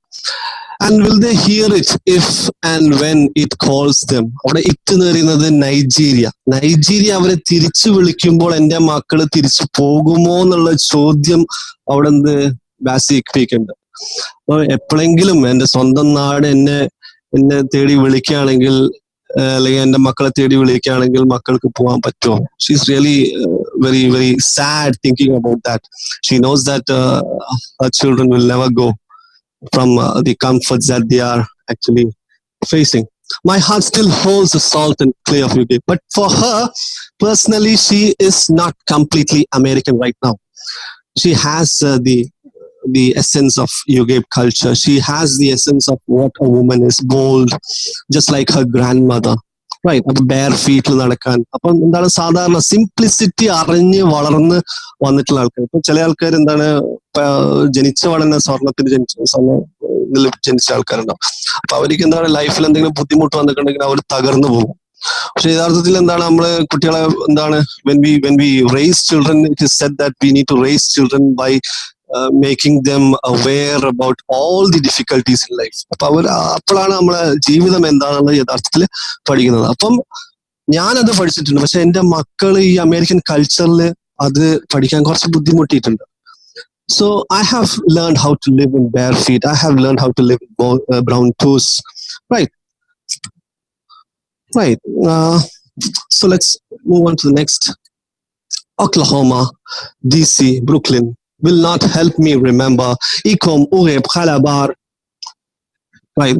And will they here it if and when it calls dum? അവിടെ ഇറ്റ് എന്ന് പറയുന്നത് നൈജീരിയ അവരെ തിരിച്ചു വിളിക്കുമ്പോൾ എന്റെ മക്കള് തിരിച്ചു പോകുമോ എന്നുള്ള ചോദ്യം അവിടെ ബാസി ഇക്പിക്കുണ്ട്. അപ്പൊ എപ്പോഴെങ്കിലും എന്റെ സ്വന്തം നാട് എന്നെ തേടി വിളിക്കുകയാണെങ്കിൽ, അല്ലെങ്കിൽ എന്റെ മക്കളെ തേടി വിളിക്കുകയാണെങ്കിൽ മക്കൾക്ക് പോകാൻ പറ്റുമോ? She's really very very sad thinking about that. She knows that her children will never go from the comforts that they are actually facing. My heart still holds the salt and clay of your day. But for her personally, she is not completely American right now. She has the essence of Yugeb culture. She has the essence of what a woman is, bold, just like her grandmother. Right, അപ്പൊ bear ഫീറ്റിൽ നടക്കാൻ. അപ്പൊ എന്താണ്, സാധാരണ simplicity അറിഞ്ഞ് വളർന്ന് വന്നിട്ടുള്ള ആൾക്കാർ. ഇപ്പൊ ചില ആൾക്കാർ എന്താണ്, ജനിച്ച വളർന്ന സ്വർണത്തിൽ ജനിച്ച ആൾക്കാരുണ്ടാവും. അപ്പൊ അവർക്ക് എന്താണ്, ലൈഫിൽ എന്തെങ്കിലും ബുദ്ധിമുട്ട് വന്നിട്ടുണ്ടെങ്കിൽ അവർ തകർന്നു പോകും. പക്ഷെ യഥാർത്ഥത്തിൽ എന്താണ്, നമ്മള് കുട്ടികളെ എന്താണ്, when we raise children, it is said that we need to raise children by making them aware about all the difficulties in life. അപ്പൊ അപ്പോഴാണ് നമ്മളെ ജീവിതം എന്താണെന്ന് യഥാർത്ഥത്തിൽ പഠിക്കുന്നത്. അപ്പം ഞാനത് പഠിച്ചിട്ടുണ്ട്. പക്ഷെ എന്റെ മക്കള് ഈ അമേരിക്കൻ കൾച്ചറിൽ അത് പഠിക്കാൻ കുറച്ച് ബുദ്ധിമുട്ടിയിട്ടുണ്ട്. So I have learned how to live in bare feet. I have learned how to live in brown toes. Right. So let's move on to the next. Oklahoma, DC, Brooklyn will not help me remember. Ikom, Ureb, Khalabar. Right.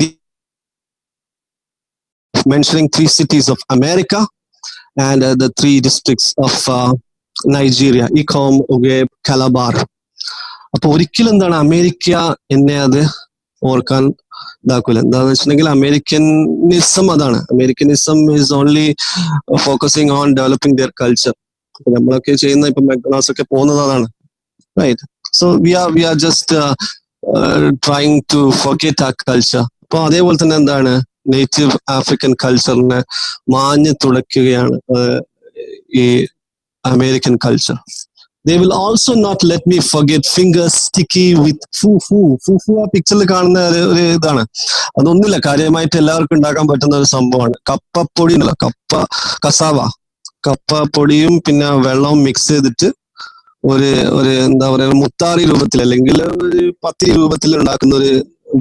Mentioning 3 cities of America and the 3 districts of Nigeria. Ikom, Ureb, Khalabar. അപ്പൊ ഒരിക്കലും എന്താണ്, America എന്നെ അത് ഓർക്കാൻ ഇതാക്കൂല. എന്താന്ന് വെച്ചിട്ടുണ്ടെങ്കിൽ Americanism അതാണ്. Americanism is only focusing on developing their culture. നമ്മളൊക്കെ ചെയ്യുന്ന ഇപ്പൊ മെക്ഡൊണാൾഡ്സ് ഒക്കെ പോകുന്നത് അതാണ്. Right. So we are just trying to forget ആ കൾച്ചർ. അപ്പൊ അതേപോലെ തന്നെ എന്താണ് നേറ്റീവ് ആഫ്രിക്കൻ കൾച്ചറിനെ മാഞ്ഞു തുളയ്ക്കുകയാണ് ഈ American culture. They will also not let me forget fingers sticky with fufu. Fufu ആ പിക്ചറിൽ കാണുന്ന ഒരു ഇതാണ്. അതൊന്നുമില്ല, കാര്യമായിട്ട് എല്ലാവർക്കും ഉണ്ടാക്കാൻ പറ്റുന്ന ഒരു സംഭവമാണ്. കപ്പപ്പൊടി ഉണ്ടല്ലോ, കപ്പപ്പൊടിയും പിന്നെ വെള്ളവും മിക്സ് ചെയ്തിട്ട് ഒരു ഒരു എന്താ പറയുക, മുത്താറി രൂപത്തിൽ അല്ലെങ്കിൽ ഒരു പത്തിരി രൂപത്തിൽ ഉണ്ടാക്കുന്ന ഒരു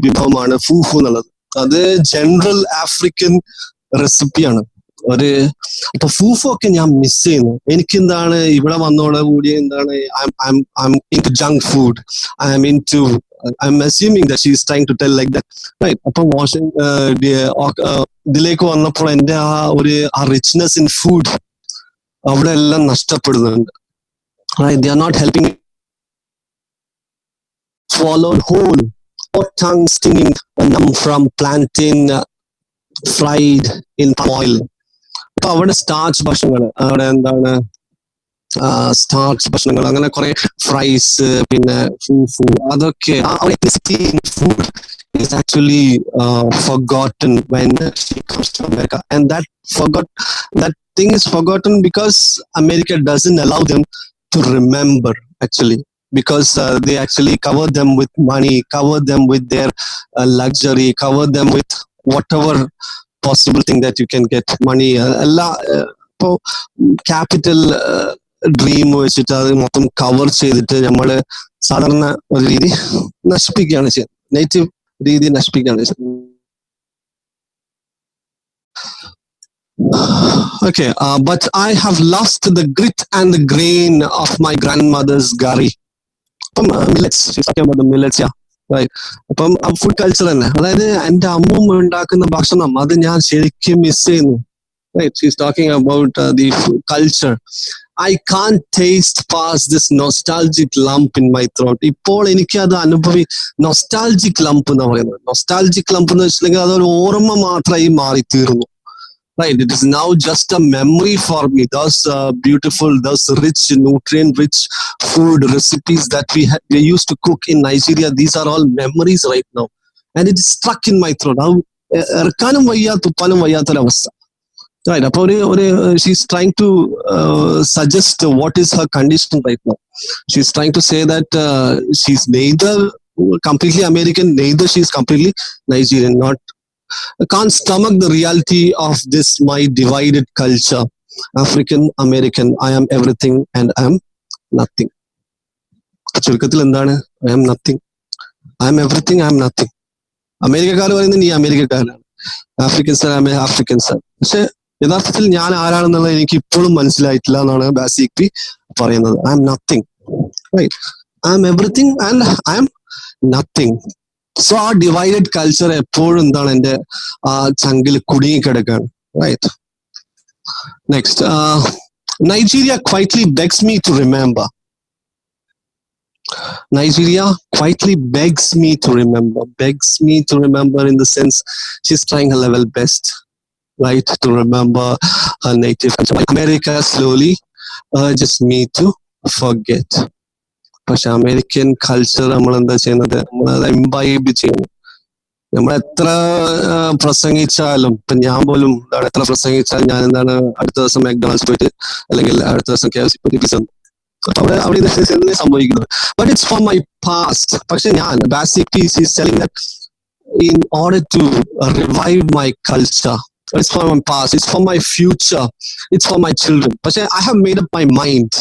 വിഭവമാണ് ഫൂഫു എന്നുള്ളത്. അത് ജനറൽ ആഫ്രിക്കൻ റെസിപ്പിയാണ്. അപ്പൊ ഫൂഫു ഒക്കെ ഞാൻ മിസ് ചെയ്യുന്നു. എനിക്ക് എന്താണ് ഇവിടെ വന്നോടെ കൂടി എന്താണ് I'm into junk food. I'm assuming that she is trying to tell like that, right? അപ്പൊ ഇതിലേക്ക് വന്നപ്പോൾ എന്റെ ആ റിച്ച്നെസ് ഇൻ ഫുഡ് അവിടെ എല്ലാം നഷ്ടപ്പെടുന്നുണ്ട്. Right? They are not helping me swallow whole or tongue stinging numb from plantain fried in palm oil. അപ്പൊ അവിടെ starch ഭക്ഷണങ്ങൾ, അവിടെ എന്താണ് സ്റ്റാർച്ച് ഭക്ഷണങ്ങൾ, അങ്ങനെ കുറെ ഫ്രൈസ്, പിന്നെ ഫൂഫു, അതൊക്കെ food is actually forgotten when she comes to America, and that thing is forgotten because America doesn't allow them to remember, actually, because they actually cover them with money, cover them with their luxury, cover them with whatever possible thing that you can get, money, ഇപ്പോ capital dream വെച്ചിട്ട് അത് മൊത്തം cover ചെയ്തിട്ട് നമ്മള് സാധാരണ ഒരു രീതി നശിപ്പിക്കുകയാണ് ചെയ്യുന്നത്, നേറ്റീവ് രീതി നശിപ്പിക്കുകയാണ് ചെയ്യുന്നത്. Okay, but I have lost the grit and the grain of my grandmother's gari. Millets, she's talking about the millets, yeah. Right. അപ്പം ഫുഡ് കൾച്ചർ തന്നെ, അതായത് എന്റെ അമ്മൂമ്മ ഉണ്ടാക്കുന്ന ഭക്ഷണം അത് ഞാൻ ശരിക്കും മിസ് ചെയ്യുന്നു. Right, she's talking about the culture. I can't taste past this nostalgic lump in my throat. ഇപ്പോൾ എനിക്ക് അത് nostalgic lump എന്ന് പറയുന്നത്. nostalgic lump എന്ന് വെച്ചിട്ടുണ്ടെങ്കിൽ അതൊരു ഓർമ്മ മാത്രമായി മാറി തീർന്നു. Right, it is now just a memory for me. Those beautiful, those rich, nutrient-rich food recipes that we used to cook in Nigeria, these are all memories right now, and it is stuck in my throat. ഇറക്കാനും വയ്യ, തുപ്പാനും വയ്യാത്തൊരവസ്ഥ. Right, അപ്പോൾ she's trying to suggest what is her condition right now. She's trying to say that she's neither completely American, neither she's completely Nigerian. Can't stomach the reality of this my divided culture. African American, I am everything and I am nothing. ചുരുക്കത്തിൽ എന്താണ് I am nothing, I am everything, I am nothing. അമേരിക്കക്കാർ പറയുന്നത് നീ അമേരിക്കക്കാരനാണ്, Afrikaans Afrikaans. പക്ഷെ യഥാർത്ഥത്തിൽ ഞാൻ ആരാണെന്നുള്ളത് എനിക്ക് ഇപ്പോഴും മനസ്സിലായിട്ടില്ല എന്നാണ് ബാസി ഇക്പി പറയുന്നത്. I am nothing, right? I am everything and I am nothing. So ആ ഡിവൈഡഡ് കൾച്ചർ എപ്പോഴും എന്താണ് എന്റെ ആ ചങ്കിൽ കുടുങ്ങിക്കിടക്കാണ്. Right. Next, Nigeria quietly begs me to remember. Nigeria quietly begs me to remember in the sense she's trying her level best, right, to remember her native culture. America slowly urges me to forget. പക്ഷെ American culture നമ്മൾ എന്താ ചെയ്യുന്നത്, നമ്മളത് imbibe ചെയ്യുന്നു. നമ്മൾ എത്ര പ്രസംഗിച്ചാലും, ഇപ്പൊ ഞാൻ പോലും എത്ര പ്രസംഗിച്ചാലും ഞാൻ എന്താണ് അടുത്ത ദിവസം മെക്ഡൊണാൾഡ്സ് പോയിട്ട് അല്ലെങ്കിൽ അടുത്ത ദിവസം KFC പോയിട്ട് പിസ്സ, അവിടെ തന്നെ സംഭവിക്കുന്നത്. But it's for my past. പക്ഷെ ഞാൻ basically is telling that in order to revive my culture, it's for my past, it's for my future, it's for my children. But I have made up my mind.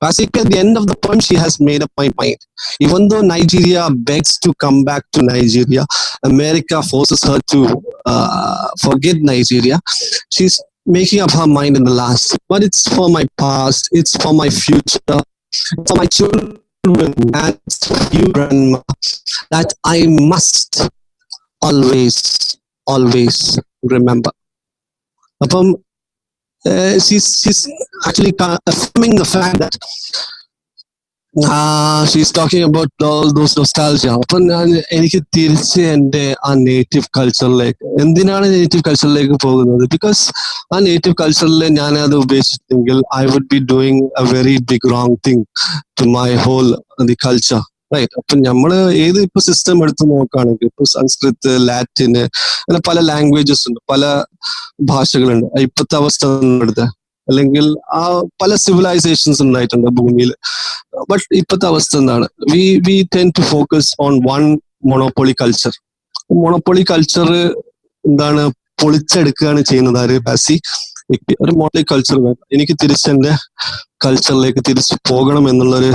Basically, at the end of the poem, she has made up my mind. Even though Nigeria begs to come back to Nigeria, America forces her to forget Nigeria. She's making up her mind in the last. But it's for my past, it's for my future, it's for my children, and it's for you, grandma, that I must always remember. Apam, she's actually affirming the fact that She's talking about all those nostalgia. അപ്പം എനിക്ക് തിരിച്ച് എൻ്റെ ആ native കൾച്ചറിലേക്ക് എന്തിനാണ് native കൾച്ചറിലേക്ക് പോകുന്നത്? Because ആ native കൾച്ചറിൽ ഞാൻ അത് ഉപേക്ഷിച്ചെങ്കിൽ I would be doing a very big wrong thing to my whole the culture. Right. അപ്പൊ നമ്മള് ഏത് ഇപ്പൊ സിസ്റ്റം എടുത്ത് നോക്കുകയാണെങ്കിൽ ഇപ്പൊ സംസ്കൃത്, ലാറ്റിന്, അങ്ങനെ പല ലാംഗ്വേജസ് ഉണ്ട്, പല ഭാഷകളുണ്ട്. ഇപ്പോഴത്തെ അവസ്ഥ എടുത്ത അല്ലെങ്കിൽ ആ പല സിവിലൈസേഷൻസ് ഉണ്ടായിട്ടുണ്ട് ഭൂമിയിൽ. ബട്ട് ഇപ്പോഴത്തെ അവസ്ഥ എന്താണ്? We tend to focus on one monopoly culture. Monopoly culture എന്താണ് പൊളിച്ചെടുക്കുകയാണ് ചെയ്യുന്നത് ആര്? ബാസി. ഒരു മോണോപ്പൊളി കൾച്ചർ വേണം. എനിക്ക് തിരിച്ചെന്റെ കൾച്ചറിലേക്ക് തിരിച്ചു പോകണം എന്നുള്ളൊരു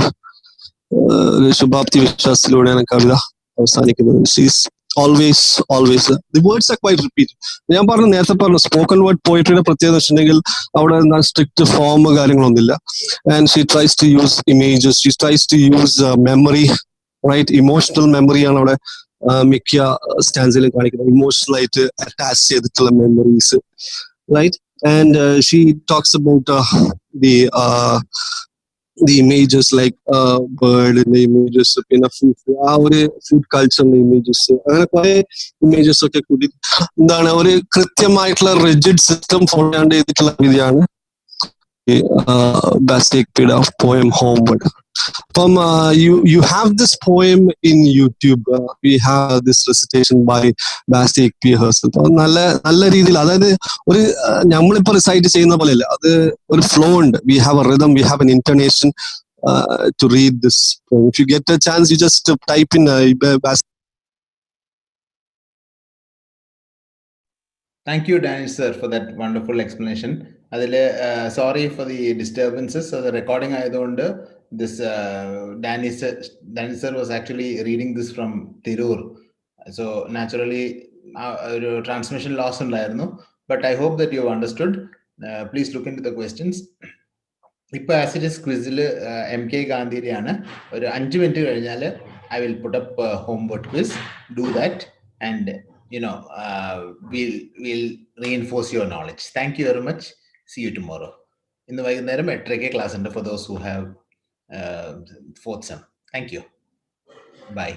ഒരു ശുഭാപ്തി വിശ്വാസത്തിലൂടെയാണ് കവിത അവസാനിക്കുന്നത്. She's always the words are quite repeat. ഞാൻ പറഞ്ഞു, നേരത്തെ പറഞ്ഞു, സ്പോക്കൺ വേർഡ് പോയിട്രിയുടെ പ്രത്യേകത വെച്ചിട്ടുണ്ടെങ്കിൽ അവിടെ എന്താ സ്ട്രിക്റ്റ് ഫോം കാര്യങ്ങളൊന്നുമില്ല. And she tries to use images, she tries to use memory, right? Emotional മെമ്മറിയാണ് അവിടെ മിക്ക സ്റ്റാൻസിലും കാണിക്കുന്നത്. ഇമോഷണൽ ആയിട്ട് അറ്റാച്ച് ചെയ്തിട്ടുള്ള memories, right? And she talks about the images like bird in the images, പിന്നെ ആ ഒരു ഫുഡ് കൾച്ചറിന്റെ ഇമേജസ്, അങ്ങനെ കുറെ ഇമേജസ് ഒക്കെ കൂടി എന്താണ് ഒരു കൃത്യമായിട്ടുള്ള റിജിഡ് സിസ്റ്റം ഫോളോ ചെയ്യാണ്ട് ചെയ്തിട്ടുള്ള രീതിയാണ് Bassey Ikpi's poem Homeward. From you have this poem in YouTube. We have this recitation by Bassey Ikpi herself. നല്ല രീതിയിൽ, അതായത് ഒരു നമ്മളിപ്പോ റിസൈറ്റ് ചെയ്യുന്ന പോലെയല്ല, അത് ഒരു ഫ്ലോ ഉണ്ട്. We have a rhythm, we have an intonation to read this poem. If you get a chance, you just type in Bassey. Thank you, Danish sir, for that wonderful explanation. Sorry for the disturbances. So the recording ആയതുകൊണ്ട് this Danish sir was actually reading this from Tirur. So naturally transmission loss ഉണ്ടായിരുന്നു. But I hope that you have understood. Please look into the questions. ഇപ്പോൾ as it is ക്വിസിൽ MK ഗാന്ധിയുടെയാണ്. ഒരു 5 minute കഴിഞ്ഞാൽ I will put up homework quiz. Do that and we'll reinforce your knowledge. Thank you very much. See you tomorrow. In the വൈകുന്നേരം 8:30 class ഉണ്ട് for those who have fourth sem. Thank you. Bye.